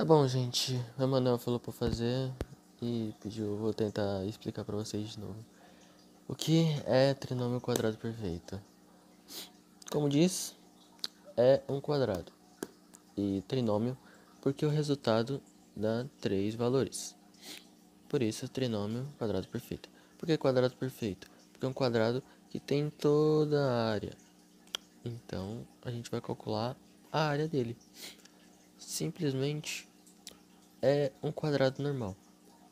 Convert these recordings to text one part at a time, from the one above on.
Tá bom, gente. O Emanuel falou pra fazer e pediu, vou tentar explicar pra vocês de novo. O que é trinômio quadrado perfeito? Como diz, é um quadrado. E trinômio porque o resultado dá 3 valores. Por isso, trinômio quadrado perfeito. Por que quadrado perfeito? Porque é um quadrado que tem toda a área. Então, a gente vai calcular a área dele. Simplesmente é um quadrado normal.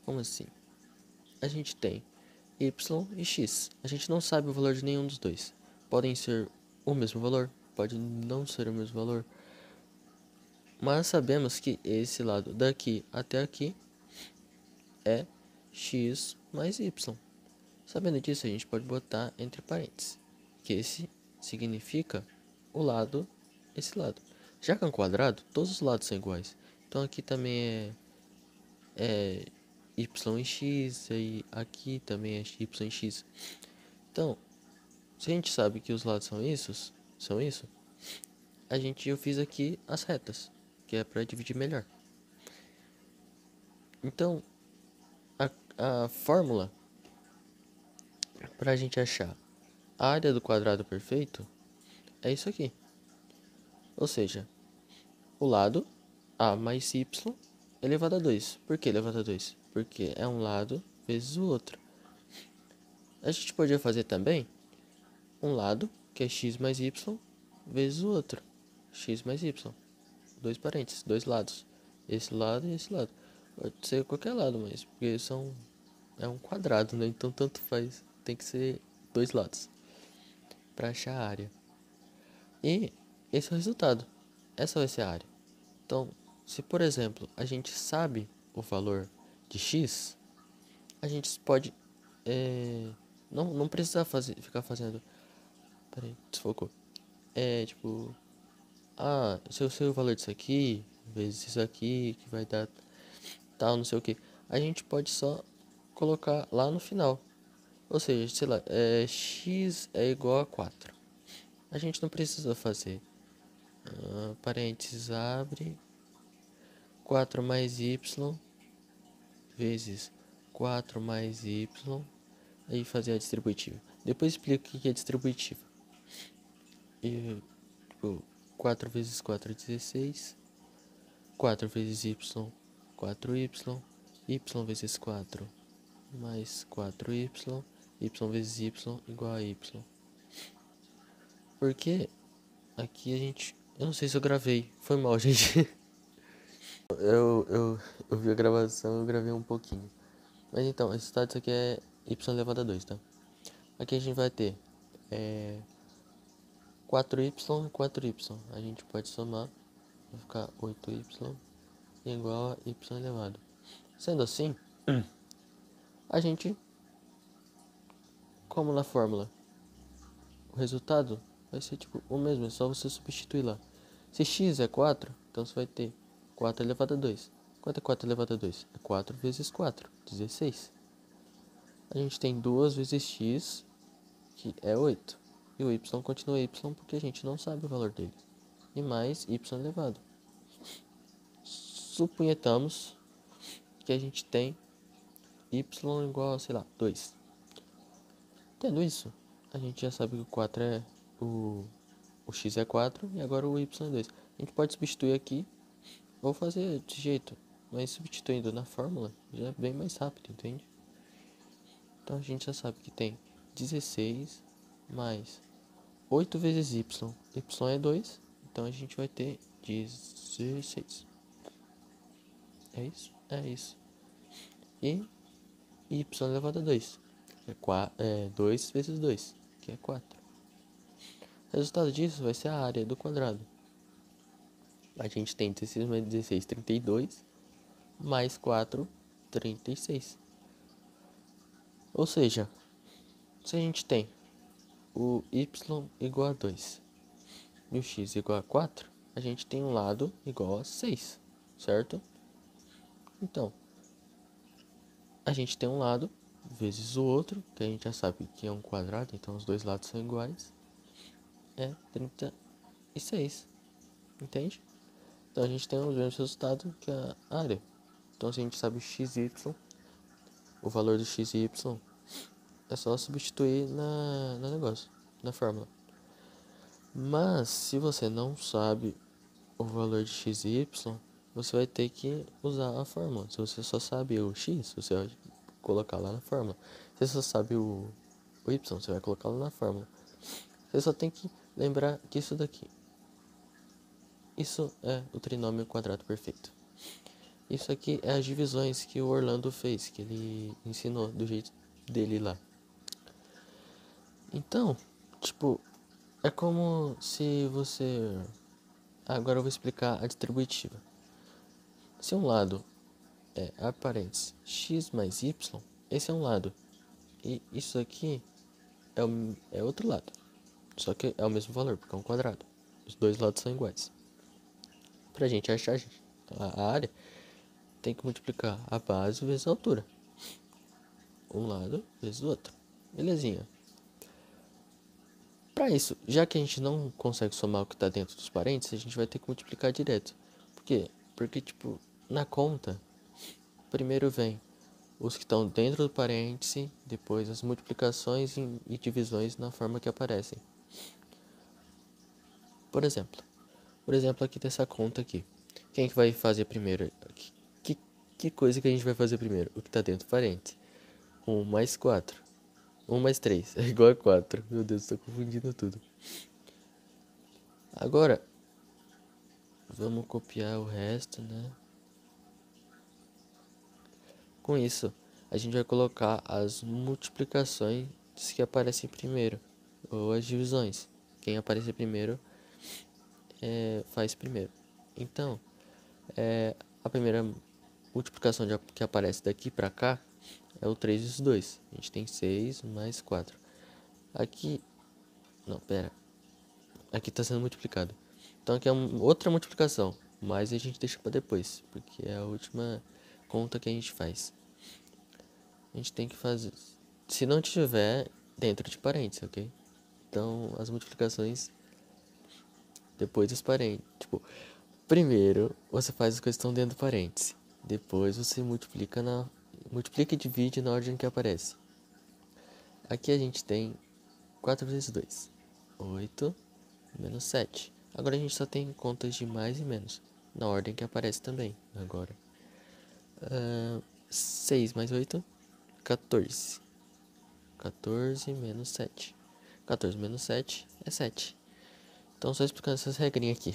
Como assim? A gente tem y e x. A gente não sabe o valor de nenhum dos dois. Podem ser o mesmo valor, pode não ser o mesmo valor. Mas sabemos que esse lado daqui até aqui é x mais y. Sabendo disso, a gente pode botar entre parênteses, que esse significa o lado, esse lado. Já que é um quadrado, todos os lados são iguais. Então aqui também é y e x, e aqui também é y e x. Então, se a gente sabe que os lados são isso, eu fiz aqui as retas, que é para dividir melhor. Então, a fórmula para a gente achar a área do quadrado perfeito é isso aqui. Ou seja, o lado a mais y elevado a 2. Por que elevado a 2? Porque é um lado vezes o outro. A gente podia fazer também um lado, que é x mais y, vezes o outro, x mais y. Dois parênteses, dois lados. Esse lado e esse lado. Pode ser qualquer lado, mas porque é um quadrado, né? Então tanto faz. Tem que ser dois lados para achar a área. E esse é o resultado. Essa vai ser a área. Então, se por exemplo a gente sabe o valor de x, a gente pode não precisa ficar fazendo. Peraí, desfocou. Tipo, se eu sei o valor disso aqui, vezes isso aqui, que vai dar tal, não sei o que. A gente pode só colocar lá no final. Ou seja, sei lá, x é igual a 4. A gente não precisa fazer parênteses abre 4 mais y vezes 4 mais y, aí fazer a distributiva. Depois explico o que é distributiva. E, tipo, 4 vezes 4 é 16. 4 vezes y, 4y. Y vezes 4 mais 4y. Y vezes y igual a y. Porque aqui a gente... Eu não sei se eu gravei. Foi mal, gente. Eu vi a gravação, eu gravei um pouquinho. Mas então, o resultado disso aqui é y elevado a 2, tá? Aqui a gente vai ter 4y e 4y. A gente pode somar. Vai ficar 8y igual a y elevado. Sendo assim, a gente, como na fórmula, o resultado vai ser tipo o mesmo, é só você substituir lá. Se x é 4, então você vai ter 4 elevado a 2. Quanto é 4 elevado a 2? É 4 vezes 4, 16. A gente tem 2 vezes x, que é 8. E o y continua y porque a gente não sabe o valor dele. E mais y elevado. Suponhamos que a gente tem y igual a, sei lá, 2. Tendo isso, a gente já sabe que o 4 é o x é 4 e agora o y é 2. A gente pode substituir aqui ou fazer desse jeito, mas substituindo na fórmula já é bem mais rápido, entende? Então a gente já sabe que tem 16 mais 8 vezes y. Y é 2, então a gente vai ter 16. É isso? É isso. E y elevado a 2. É 2 vezes 2, que é 4. O resultado disso vai ser a área do quadrado. A gente tem 16 mais 16, 32, mais 4, 36. Ou seja, se a gente tem o y igual a 2 e o x igual a 4, a gente tem um lado igual a 6, certo? Então, a gente tem um lado vezes o outro, que a gente já sabe que é um quadrado, então os dois lados são iguais, é 36, entende? Então a gente tem os mesmos resultados que a área. Então se a gente sabe xy, o valor do xy, é só substituir no negócio, na fórmula. Mas se você não sabe o valor de xy, você vai ter que usar a fórmula. Se você só sabe o x, você vai colocar lá na fórmula. Se você só sabe o y, você vai colocar lá na fórmula. Você só tem que lembrar que isso é o trinômio quadrado perfeito. Isso aqui é as divisões que o Orlando fez, que ele ensinou do jeito dele lá. Então, tipo, é como se você... Agora eu vou explicar a distributiva. Se um lado é a parênteses x mais y, esse é um lado. E isso aqui é outro lado. Só que é o mesmo valor, porque é um quadrado. Os dois lados são iguais. Pra gente achar a área, tem que multiplicar a base vezes a altura. Um lado vezes o outro. Belezinha. Para isso, já que a gente não consegue somar o que está dentro dos parênteses, a gente vai ter que multiplicar direto. Por quê? Porque, tipo, na conta, primeiro vem os que estão dentro do parêntese, depois as multiplicações e divisões na forma que aparecem. Por exemplo aqui dessa conta aqui. Quem que vai fazer primeiro? Que coisa que a gente vai fazer primeiro? O que está dentro do parêntese. 1 mais 4. 1 mais 3 é igual a 4. Meu Deus, estou confundindo tudo. Agora, vamos copiar o resto, né? Com isso, a gente vai colocar as multiplicações que aparecem primeiro, ou as divisões. Quem aparecer primeiro, faz primeiro. Então, a primeira multiplicação que aparece daqui pra cá é o 3 vezes 2. A gente tem 6 mais 4. Aqui, não, pera. Aqui está sendo multiplicado. Então aqui é outra multiplicação, mas a gente deixa para depois, porque é a última conta que a gente faz. A gente tem que fazer, se não tiver dentro de parênteses, ok? Então as multiplicações depois dos parênteses. Tipo, primeiro você faz as coisas que estão dentro do parênteses. Depois você multiplica e divide na ordem que aparece. Aqui a gente tem 4 vezes 2, 8 menos 7. Agora a gente só tem contas de mais e menos, na ordem que aparece também. Agora, 6 mais 8, 14. 14 menos 7. 14 menos 7 é 7. Então, só explicando essas regrinhas aqui.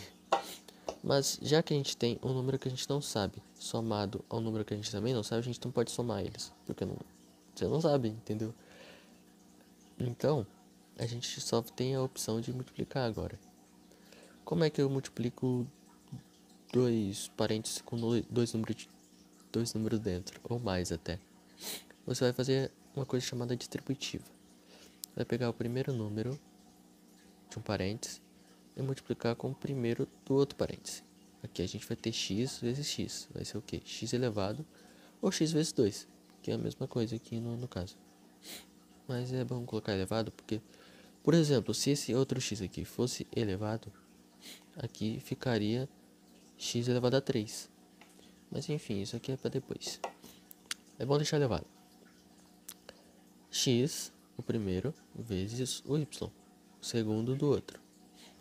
Mas, já que a gente tem um número que a gente não sabe, somado ao número que a gente também não sabe, a gente não pode somar eles. Porque você não sabe, entendeu? Então, a gente só tem a opção de multiplicar agora. Como é que eu multiplico dois parênteses com dois números dentro, ou mais até? Você vai fazer uma coisa chamada distributiva. Vai pegar o primeiro número de um parêntese e multiplicar com o primeiro do outro parêntese. Aqui a gente vai ter x vezes x. Vai ser o quê? X elevado ou x vezes 2, que é a mesma coisa aqui no caso. Mas é bom colocar elevado porque, por exemplo, se esse outro x aqui fosse elevado, aqui ficaria x elevado a 3. Mas enfim, isso aqui é para depois. É bom deixar elevado. X, o primeiro, vezes o y, o segundo do outro.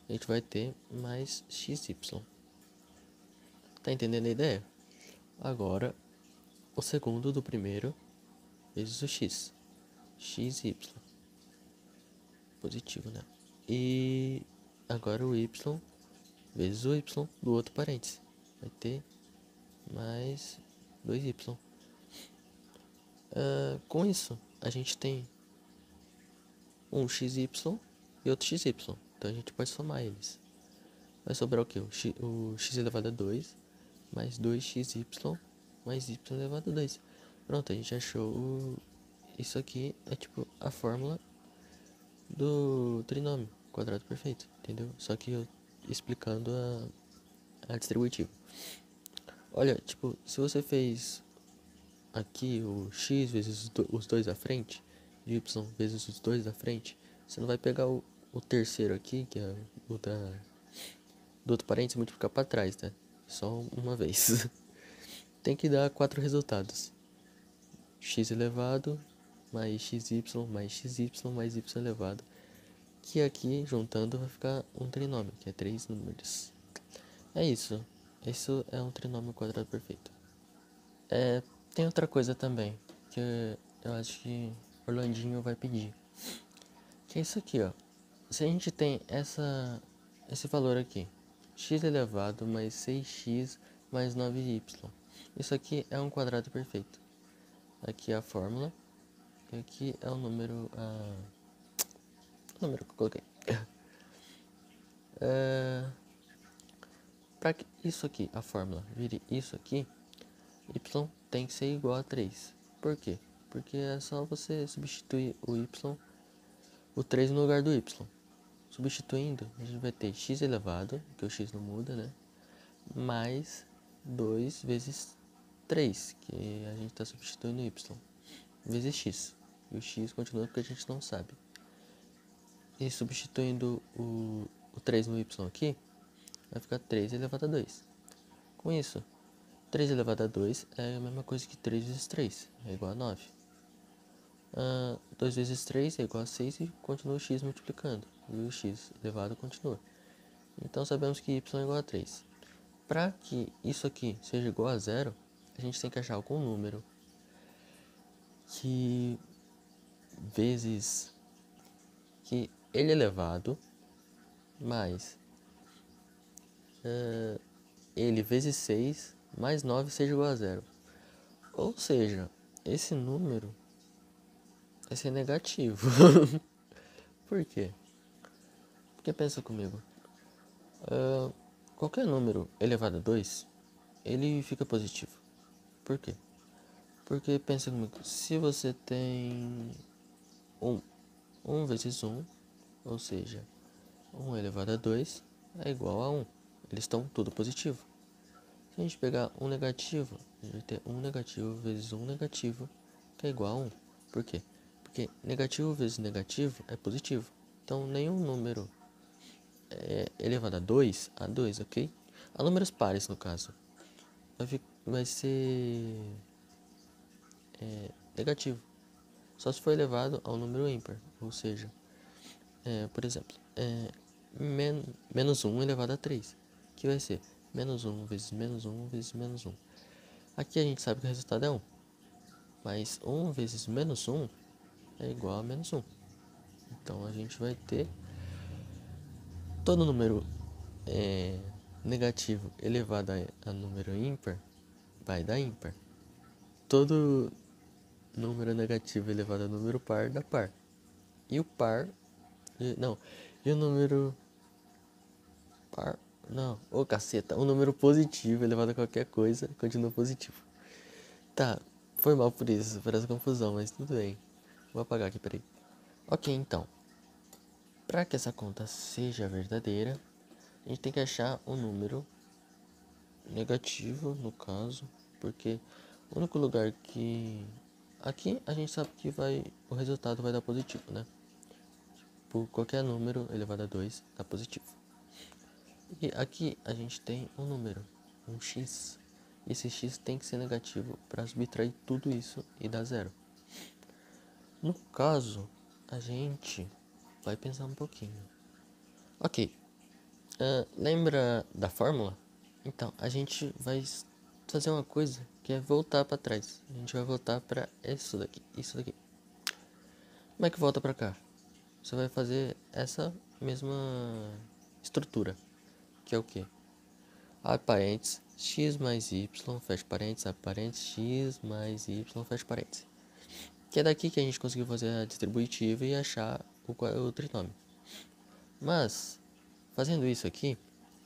A gente vai ter mais xy. Tá entendendo a ideia? Agora, o segundo do primeiro, vezes o x. Xy. Positivo, né? E agora o y, vezes o y do outro parêntese. Vai ter mais 2y. Com isso, a gente tem um xy e outro xy. Então a gente pode somar eles. Vai sobrar o que? O x elevado a 2 mais 2xy mais y elevado a 2. Pronto, a gente achou isso aqui é tipo a fórmula do trinômio quadrado perfeito, entendeu? Só que eu explicando a distributiva. Olha, tipo, se você fez aqui o x vezes os dois à frente, y vezes os dois à frente, você não vai pegar o terceiro aqui, que é o do outro parênteses, e multiplicar para trás, né? só uma vez. Tem que dar 4 resultados. X elevado mais xy mais xy mais y elevado. Que aqui, juntando, vai ficar um trinômio, que é 3 números. É isso. Isso é um trinômio quadrado perfeito. Tem outra coisa também, que eu acho que Orlandinho vai pedir. Que é isso aqui, ó. Se a gente tem esse valor aqui, x elevado mais 6x mais 9y. Isso aqui é um quadrado perfeito. Aqui é a fórmula. E aqui é o número, o número que eu coloquei. Para que isso aqui, a fórmula, vire isso aqui, y tem que ser igual a 3. Por quê? Porque é só você substituir o 3 no lugar do y. Substituindo, a gente vai ter x elevado, que o x não muda, né? Mais 2 vezes 3, que a gente está substituindo y, vezes x. E o x continua porque a gente não sabe. E substituindo o 3 no y aqui, vai ficar 3 elevado a 2. Com isso, 3 elevado a 2 é a mesma coisa que 3 vezes 3, é igual a 9. 2 vezes 3 é igual a 6 e continua o x multiplicando. E o x elevado continua. Então sabemos que y é igual a 3. Para que isso aqui seja igual a 0, a gente tem que achar algum número que vezes que ele elevado mais ele vezes 6 mais 9 seja igual a 0. Ou seja, esse número vai ser negativo. Por quê? Porque pensa comigo. Qualquer número elevado a 2, ele fica positivo. Por quê? Porque pensa comigo, se você tem 1 vezes 1, ou seja, 1 elevado a 2 é igual a 1. Eles estão tudo positivo. Se a gente pegar um negativo, a gente vai ter 1 negativo vezes 1 negativo, que é igual a 1. Por quê? Porque negativo vezes negativo é positivo. Então, nenhum número elevado a 2, ok? A números pares, no caso, vai ser negativo. Só se for elevado ao número ímpar. Ou seja, por exemplo, menos 1 elevado a 3, que vai ser menos 1 vezes menos 1 vezes menos 1. Aqui a gente sabe que o resultado é 1. Mas 1 vezes menos 1 é igual a menos 1. Então a gente vai ter todo número negativo elevado a número ímpar vai dar ímpar. Todo número negativo elevado a número par dá par. E o par... E o número par... Não, ô caceta. O número positivo elevado a qualquer coisa continua positivo. Tá, foi mal por isso, por essa confusão, mas tudo bem. Vou apagar aqui, peraí. Ok, então. Para que essa conta seja verdadeira, a gente tem que achar um número negativo, no caso, porque o único lugar que... Aqui a gente sabe que o resultado vai dar positivo, né? Por qualquer número elevado a 2 dá positivo. E aqui a gente tem um número, um x. Esse x tem que ser negativo para subtrair tudo isso e dar zero. No caso, a gente vai pensar um pouquinho. Ok, lembra da fórmula? Então, a gente vai fazer uma coisa que é voltar para trás. A gente vai voltar para isso daqui, isso daqui. Como é que volta para cá? Você vai fazer essa mesma estrutura, que é o que? Abre parênteses, x mais y, fecha parênteses, abre parênteses, x mais y, fecha parênteses. Que é daqui que a gente conseguiu fazer a distributiva e achar o trinômio. Mas, fazendo isso aqui,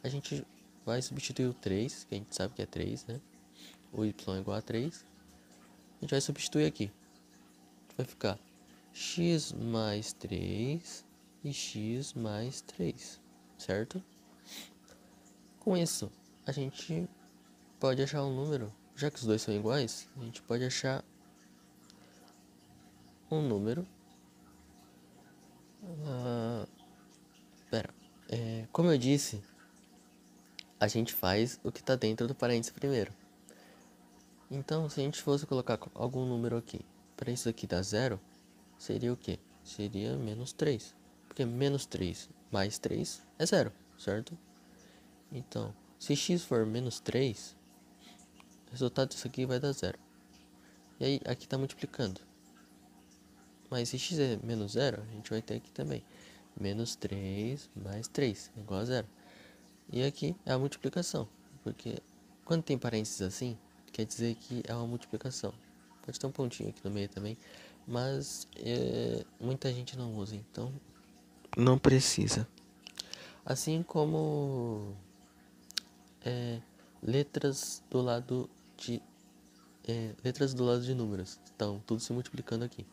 a gente vai substituir o 3, que a gente sabe que é 3, né? O y é igual a 3. A gente vai substituir aqui. Vai ficar x mais 3 e x mais 3, certo? Com isso, a gente pode achar um número, já que os dois são iguais, a gente pode achar um número. Como eu disse, a gente faz o que está dentro do parênteses primeiro. Então, se a gente fosse colocar algum número aqui, para isso aqui dar zero, seria o quê? Seria menos 3. Porque menos 3 mais 3 é zero, certo? Então, se x for menos 3, o resultado disso aqui vai dar zero. E aí, aqui está multiplicando. Mas se x é menos zero, a gente vai ter aqui também. Menos 3 mais 3 é igual a zero. E aqui é a multiplicação. Porque quando tem parênteses assim, quer dizer que é uma multiplicação. Pode ter um pontinho aqui no meio também. Mas muita gente não usa, então não precisa. Assim como letras do lado de letras do lado de números. Estão tudo se multiplicando aqui.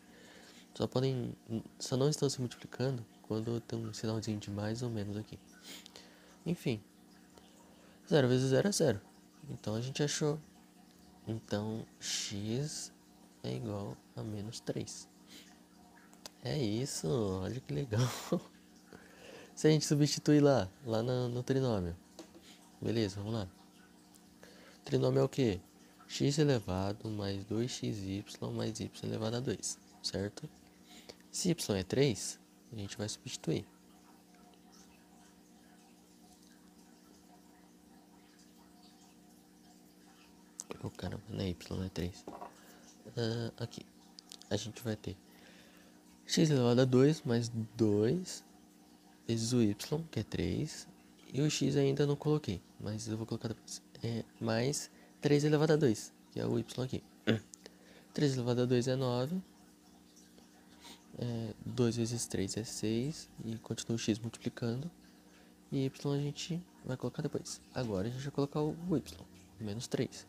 Só não estão se multiplicando quando tem um sinalzinho de mais ou menos aqui. Enfim, 0 vezes 0 é 0. Então a gente achou. Então x é igual a menos 3. É isso, olha que legal. Se a gente substituir lá no trinômio. Beleza, vamos lá. Trinômio é o quê? X elevado mais 2xy mais y elevado a 2, certo? Se y é 3, a gente vai substituir. Oh, caramba, não é y, não é 3. Aqui, a gente vai ter x elevado a 2 mais 2 vezes o y, que é 3. E o x ainda não coloquei, mas eu vou colocar depois. Mais 3 elevado a 2, que é o y aqui. 3 elevado a 2 é 9. 2 vezes 3 é 6. E continua o x multiplicando. E y a gente vai colocar depois. Agora a gente vai colocar o y, menos 3.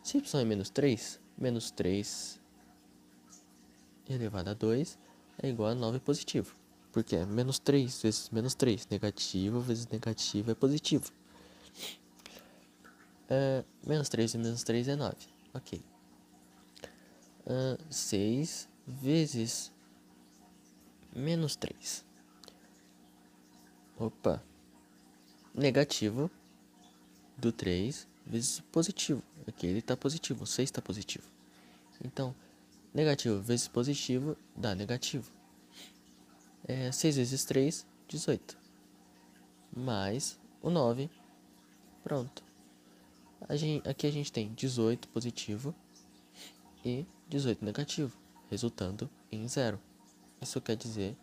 Se y é menos 3 elevado a 2 é igual a 9 positivo. Porque é menos 3 vezes menos 3. Negativo vezes negativo é positivo. Menos 3 vezes menos 3 é 9. Ok. 6 vezes menos 3. Opa. Negativo do 3 vezes positivo. Aqui ele está positivo, o 6 está positivo. Então, negativo vezes positivo dá negativo. 6 vezes 3, 18. Mais o 9. Pronto. Aqui a gente tem 18 positivo e 18 negativo, resultando em 0. Isso quer dizer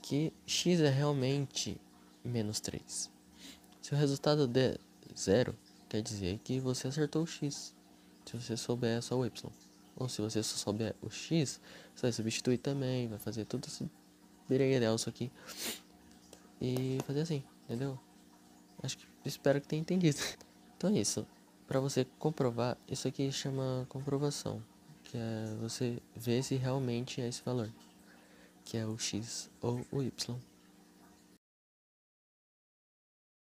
que x é realmente menos 3. Se o resultado der 0, quer dizer que você acertou o x. Se você souber só o y. Ou se você só souber o x, você vai substituir também, vai fazer tudo esse berenguel isso aqui. E fazer assim, entendeu? Espero que tenha entendido. Então é isso. Para você comprovar, isso aqui chama comprovação. Que é você ver se realmente é esse valor. Que é o x ou o y.